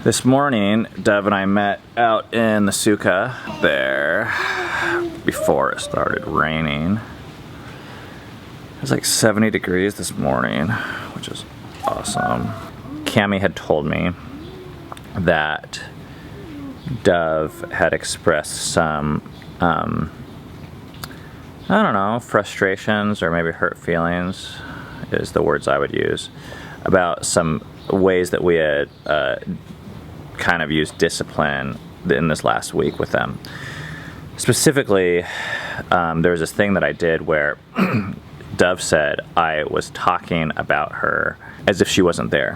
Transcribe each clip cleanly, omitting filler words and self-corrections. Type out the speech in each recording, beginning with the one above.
This morning, Dev and I met out in the sukkah there before it started raining. It was like 70 degrees this morning, which is awesome. Cami had told me that Dove had expressed some, I don't know, frustrations or maybe hurt feelings is the words I would use, about some ways that we had kind of used discipline in this last week with them. Specifically, there was this thing that I did where Dove said I was talking about her as if she wasn't there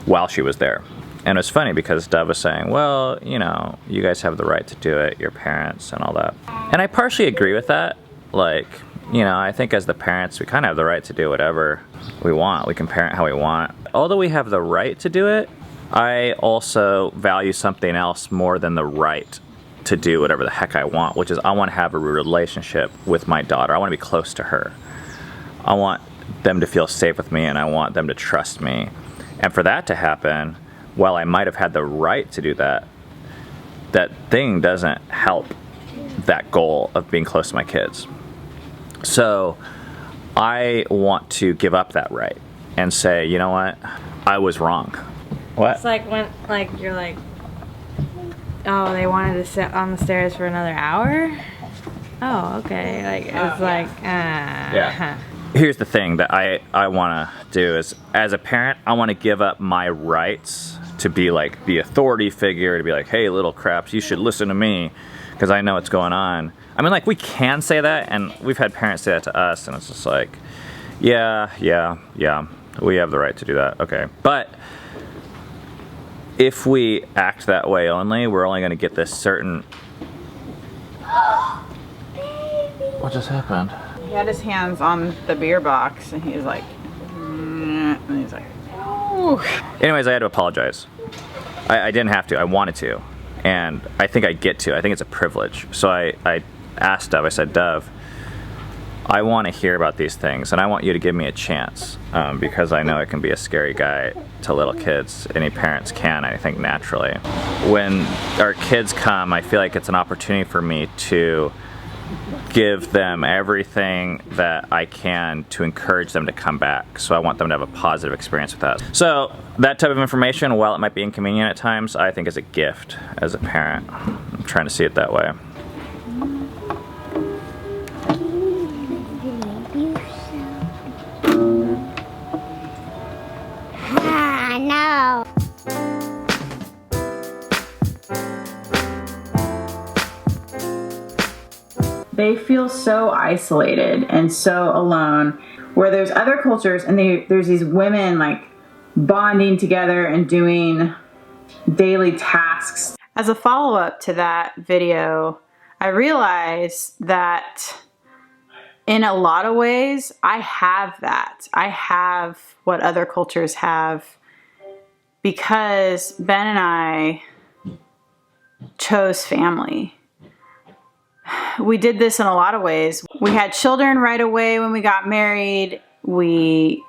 while she was there. And it was funny because Dove was saying, well, you know, you guys have the right to do it, your parents and all that. And I partially agree with that. Like, you know, I think as the parents, we kind of have the right to do whatever we want. We can parent how we want. Although we have the right to do it, I also value something else more than the right to do whatever the heck I want, which is I want to have a relationship with my daughter. I want to be close to her. I want them to feel safe with me and I want them to trust me. And for that to happen, while I might have had the right to do that, that thing doesn't help that goal of being close to my kids. So I want to give up that right and say, you know what, I was wrong. What? It's like when, like, you're like, oh, they wanted to sit on the stairs for another hour? Oh, okay. Like, it's like, Yeah. Here's the thing that I want to do is, as a parent, I want to give up my rights to be like the authority figure, to be like, hey, little craps, you should listen to me because I know what's going on. I mean, like, we can say that, and we've had parents say that to us, and it's just like, yeah, we have the right to do that, okay. But if we act that way only, we're only going to get this certain... What just happened? He had his hands on the beer box, and he's like, and he's like, ooh. Anyways, I had to apologize. I didn't have to, I wanted to. And I think I get to, I think it's a privilege. So I asked Dove, I said, Dove, I want to hear about these things, and I want you to give me a chance, because I know it can be a scary guy to little kids. Any parents can, I think, naturally. When our kids come, I feel like it's an opportunity for me to give them everything that I can to encourage them to come back. So I want them to have a positive experience with us. So that type of information, while it might be inconvenient at times, I think is a gift as a parent. I'm trying to see it that way. No. They feel so isolated and so alone, where there's other cultures and there's these women like bonding together and doing daily tasks. As a follow-up to that video, I realized that in a lot of ways, I have that. I have what other cultures have because Ben and I chose family. We did this in a lot of ways. We had children right away when we got married. We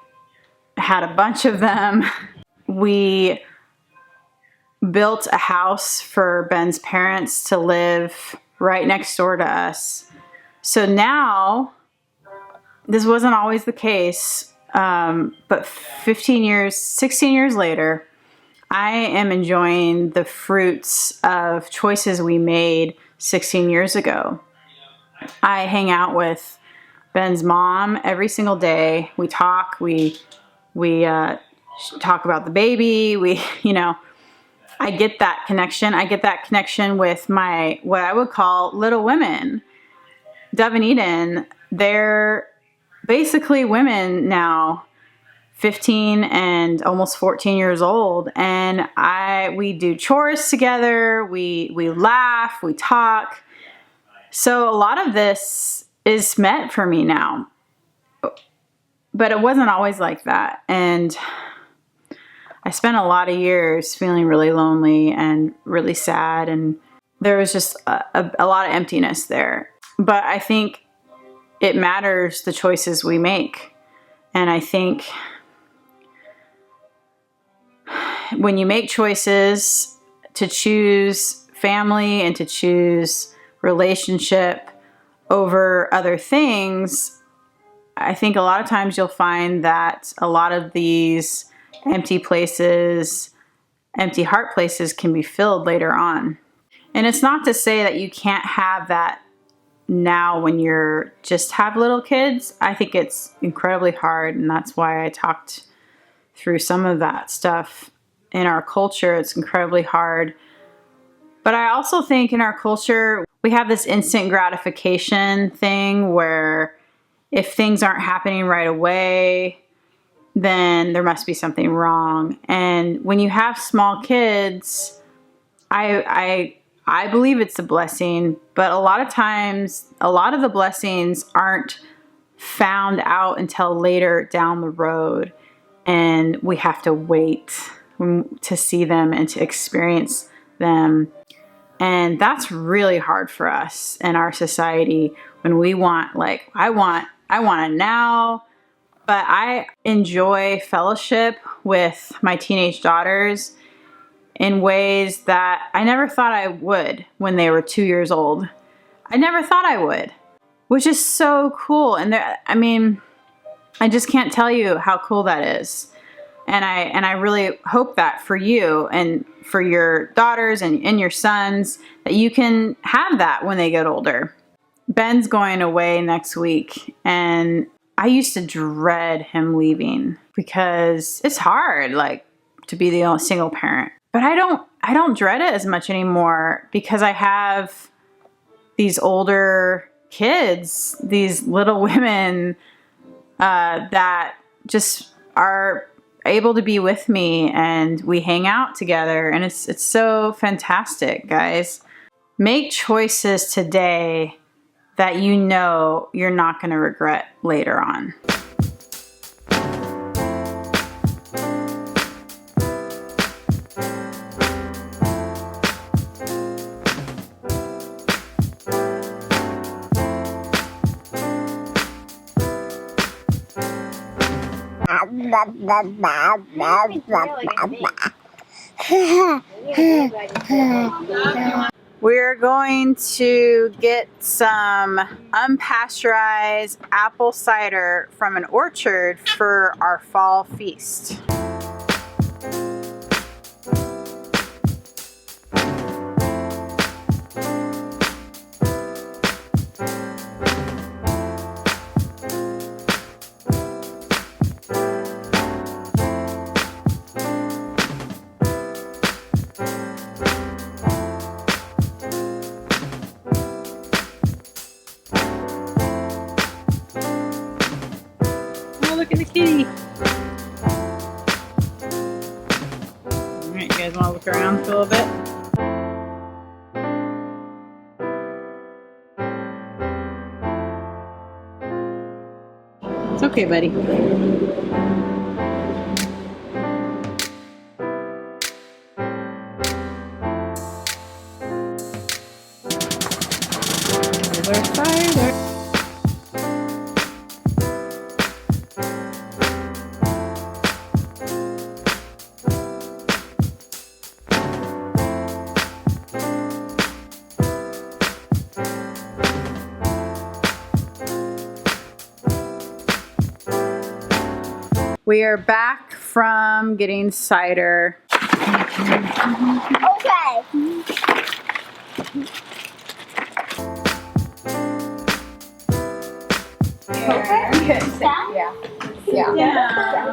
had a bunch of them. We built a house for Ben's parents to live right next door to us. So now, this wasn't always the case, but 16 years later, I am enjoying the fruits of choices we made 16 years ago. I hang out with Ben's mom every single day. We talk, we talk about the baby, I get that connection. I get that connection with my, what I would call little women. Dove and Eden, they're basically women now, 15 and almost 14 years old. And we do chores together, we laugh, we talk. So a lot of this is met for me now. But it wasn't always like that. And I spent a lot of years feeling really lonely and really sad. And there was just a lot of emptiness there. But I think it matters the choices we make. And I think when you make choices to choose family and to choose relationship over other things, I think a lot of times you'll find that a lot of these empty places, empty heart places can be filled later on. And it's not to say that you can't have that now when you're just have little kids. I think it's incredibly hard, and that's why I talked through some of that stuff. In our culture, it's incredibly hard. But I also think in our culture, we have this instant gratification thing where if things aren't happening right away, then there must be something wrong. And when you have small kids, I believe it's a blessing, but a lot of times, a lot of the blessings aren't found out until later down the road, and we have to wait to see them and to experience them. And that's really hard for us in our society when we want, like, I want it now. But I enjoy fellowship with my teenage daughters in ways that I never thought I would when they were 2 years old. I never thought I would, which is so cool. And I mean, I just can't tell you how cool that is. And I really hope that for you and for your daughters and your sons, that you can have that when they get older. Ben's going away next week, and I used to dread him leaving because it's hard, like, to be the only single parent. But I don't dread it as much anymore because I have these older kids, these little women that just are able to be with me, and we hang out together, and it's so fantastic, guys. Make choices today that you know you're not going to regret later on. We're going to get some unpasteurized apple cider from an orchard for our fall feast. Look at the kitty. Alright, you guys want to look around for a little bit? It's okay, buddy. Here's our cider. We are back from getting cider. Okay. Yeah.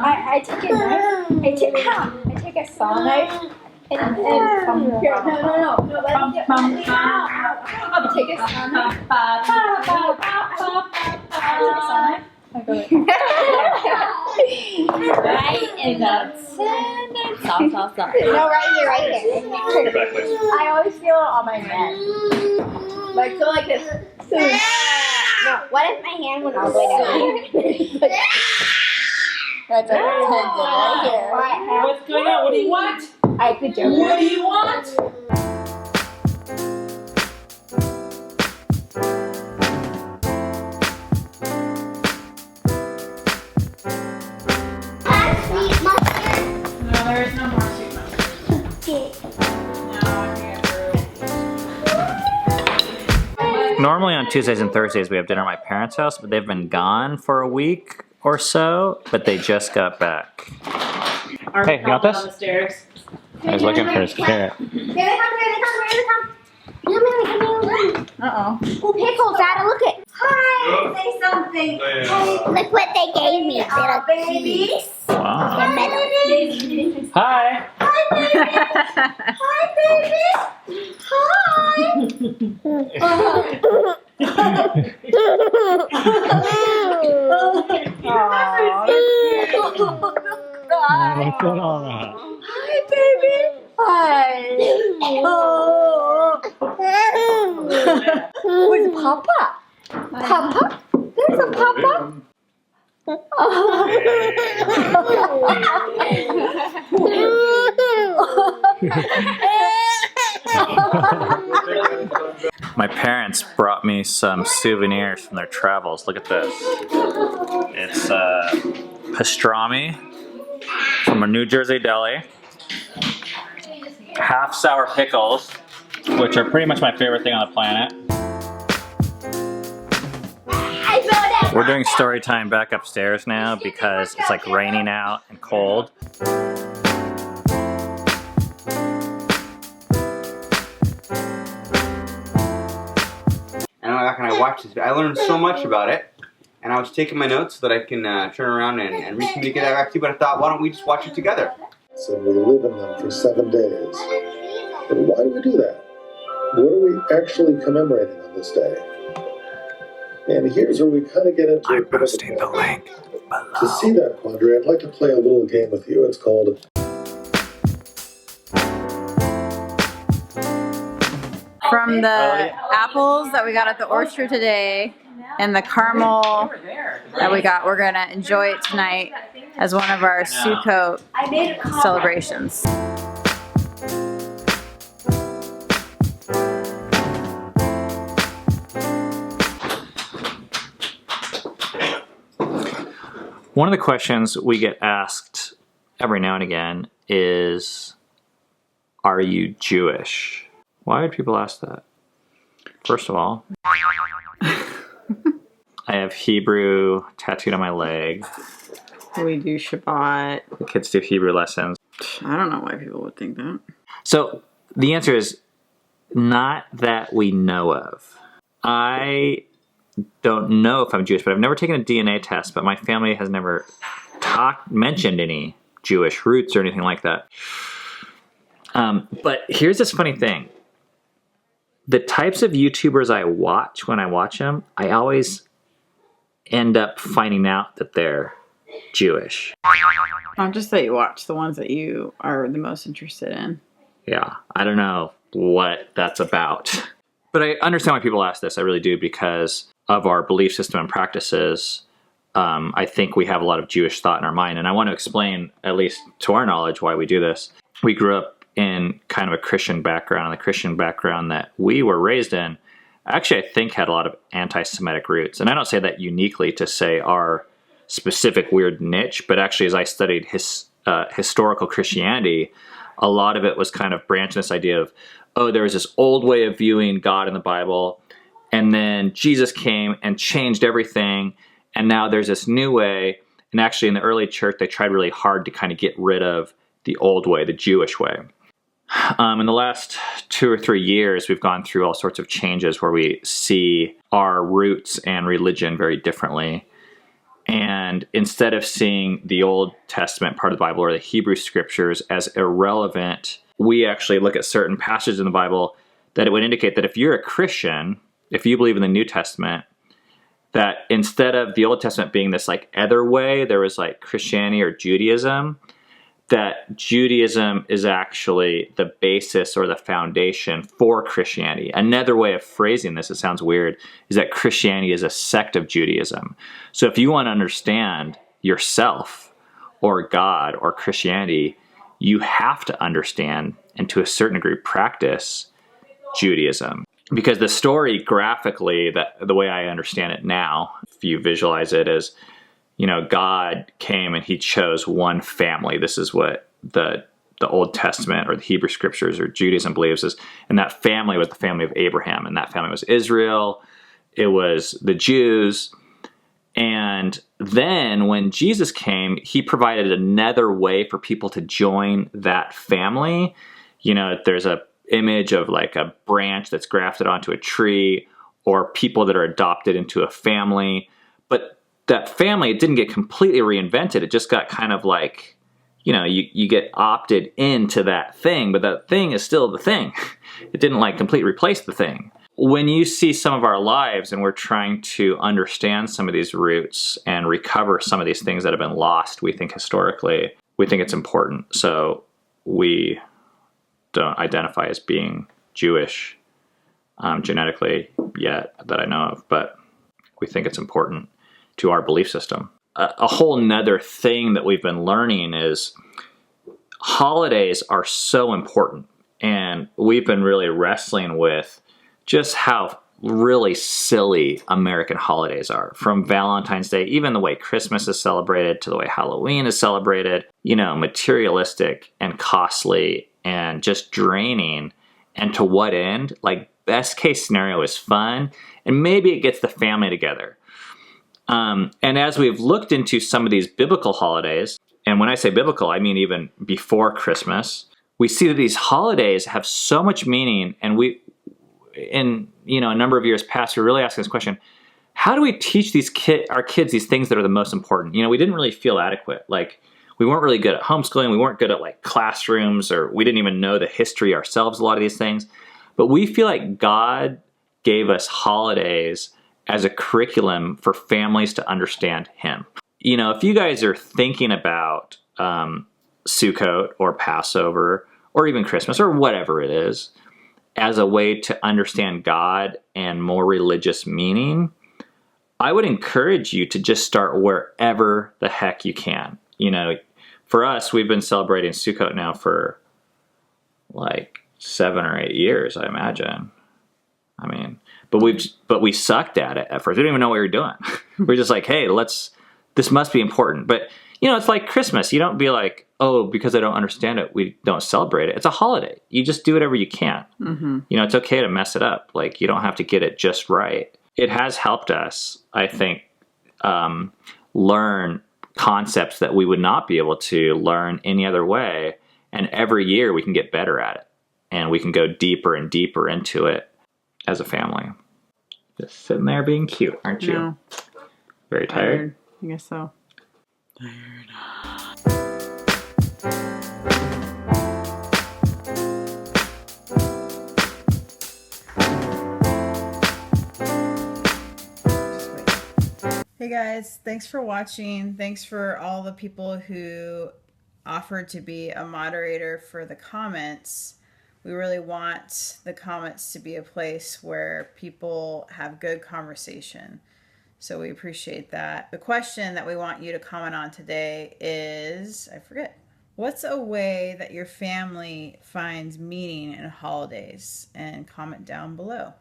I take a knife. I take a saw knife and here. No. I take a saw knife. I go like right in the center. Saw. No, right here. I always feel it on my neck. Like, so like this. So, No, what if my hand went all the way down? that's a tendon right here. What's going on? What do you want? I could jump. What do you want? Sweet mustard. No, there is no more sweet mustard. Okay. No. normally on Tuesdays and Thursdays we have dinner at my parents' house, but they've been gone for a week or so, but they just got back. Hey, you want this? On the stairs. I was looking for his carrot. Here they come. Uh-oh. Oh, pickles, Dad, look it. Hi, say something. Look what they gave me, little babies. Wow. They're metal. Hi. Hi, baby. Hi. What's going on? Hi, baby. Hi. Where's Papa? Papa? There's a Papa. My parents brought me some souvenirs from their travels. Look at this. It's pastrami from a New Jersey deli. Half sour pickles, which are pretty much my favorite thing on the planet. We're doing story time back upstairs now because it's like raining out and cold. And I went back and I watched this. I learned so much about it. And I was taking my notes so that I can turn around and recommunicate that back to you. But I thought, why don't we just watch it together? So we live in them for 7 days. But why do we do that? What are we actually commemorating on this day? And here's where we kind of get into I'm posting the link below. To see that quandary, I'd like to play a little game with you. It's called From the apples that we got at the orchard today and the caramel that we got, we're gonna enjoy it tonight as one of our Sukkot celebrations. One of the questions we get asked every now and again is, are you Jewish? Why would people ask that? First of all, I have Hebrew tattooed on my leg. We do Shabbat. The kids do Hebrew lessons. I don't know why people would think that. So the answer is not that we know of. I don't know if I'm Jewish, but I've never taken a DNA test, but my family has never mentioned any Jewish roots or anything like that. But here's this funny thing. The types of YouTubers I watch, when I watch them, I always end up finding out that they're Jewish. Not just that you watch, the ones that you are the most interested in. Yeah, I don't know what that's about. But I understand why people ask this, I really do, because of our belief system and practices. I think we have a lot of Jewish thought in our mind, and I want to explain, at least to our knowledge, why we do this. We grew up in kind of a Christian background, and the Christian background that we were raised in, actually I think had a lot of anti-Semitic roots. And I don't say that uniquely to say our specific weird niche, but actually as I studied historical Christianity, a lot of it was kind of branching this idea of, oh, there was this old way of viewing God in the Bible, and then Jesus came and changed everything, and now there's this new way. And actually in the early church, they tried really hard to kind of get rid of the old way, the Jewish way. In the last 2 or 3 years, we've gone through all sorts of changes where we see our roots and religion very differently. And instead of seeing the Old Testament part of the Bible or the Hebrew scriptures as irrelevant, we actually look at certain passages in the Bible that it would indicate that if you're a Christian, if you believe in the New Testament, that instead of the Old Testament being this like other way, there was like Christianity or Judaism, that Judaism is actually the basis or the foundation for Christianity. Another way of phrasing this, it sounds weird, is that Christianity is a sect of Judaism. So if you want to understand yourself or God or Christianity, you have to understand and to a certain degree practice Judaism. Because the story graphically, the way I understand it now, if you visualize it as, you know, God came and he chose one family. This is what the the Old Testament or the Hebrew Scriptures or Judaism believes is, and that family was the family of Abraham, and that family was Israel. It was the Jews. And then when Jesus came, he provided another way for people to join that family. You know, there's a image of like a branch that's grafted onto a tree, or people that are adopted into a family. But that family, it didn't get completely reinvented. It just got kind of like, you know, you get opted into that thing, but that thing is still the thing. It didn't like completely replace the thing. When you see some of our lives and we're trying to understand some of these roots and recover some of these things that have been lost, we think historically, we think it's important. So we don't identify as being Jewish genetically yet that I know of, but we think it's important to our belief system. A whole nother thing that we've been learning is holidays are so important, and we've been really wrestling with just how really silly American holidays are. From Valentine's Day, even the way Christmas is celebrated, to the way Halloween is celebrated, you know, materialistic and costly and just draining. And to what end? Like, best case scenario is fun, and maybe it gets the family together. And as we've looked into some of these biblical holidays, and when I say biblical, I mean even before Christmas, we see that these holidays have so much meaning, and in a number of years past, we're really asking this question: how do we teach our kids these things that are the most important? You know, we didn't really feel adequate. Like, we weren't really good at homeschooling. We weren't good at like classrooms, or we didn't even know the history ourselves, a lot of these things. But we feel like God gave us holidays as a curriculum for families to understand Him. You know, if you guys are thinking about Sukkot or Passover or even Christmas or whatever it is, as a way to understand God and more religious meaning, I would encourage you to just start wherever the heck you can. You know, for us, we've been celebrating Sukkot now for like 7 or 8 years, I imagine. I mean, but we sucked at it at first. We didn't even know what we were doing. We're just like, hey, this must be important. But, you know, it's like Christmas. You don't be like, oh, because I don't understand it, we don't celebrate it. It's a holiday. You just do whatever you can. Mm-hmm. You know, it's okay to mess it up. Like, you don't have to get it just right. It has helped us, I think, learn concepts that we would not be able to learn any other way. And every year we can get better at it. And we can go deeper and deeper into it as a family. Just sitting there being cute, aren't you? No. Very tired? I guess so. Hey guys, thanks for watching. Thanks for all the people who offered to be a moderator for the comments. We really want the comments to be a place where people have good conversation. So we appreciate that. The question that we want you to comment on today is, I forget, what's a way that your family finds meaning in holidays? And comment down below.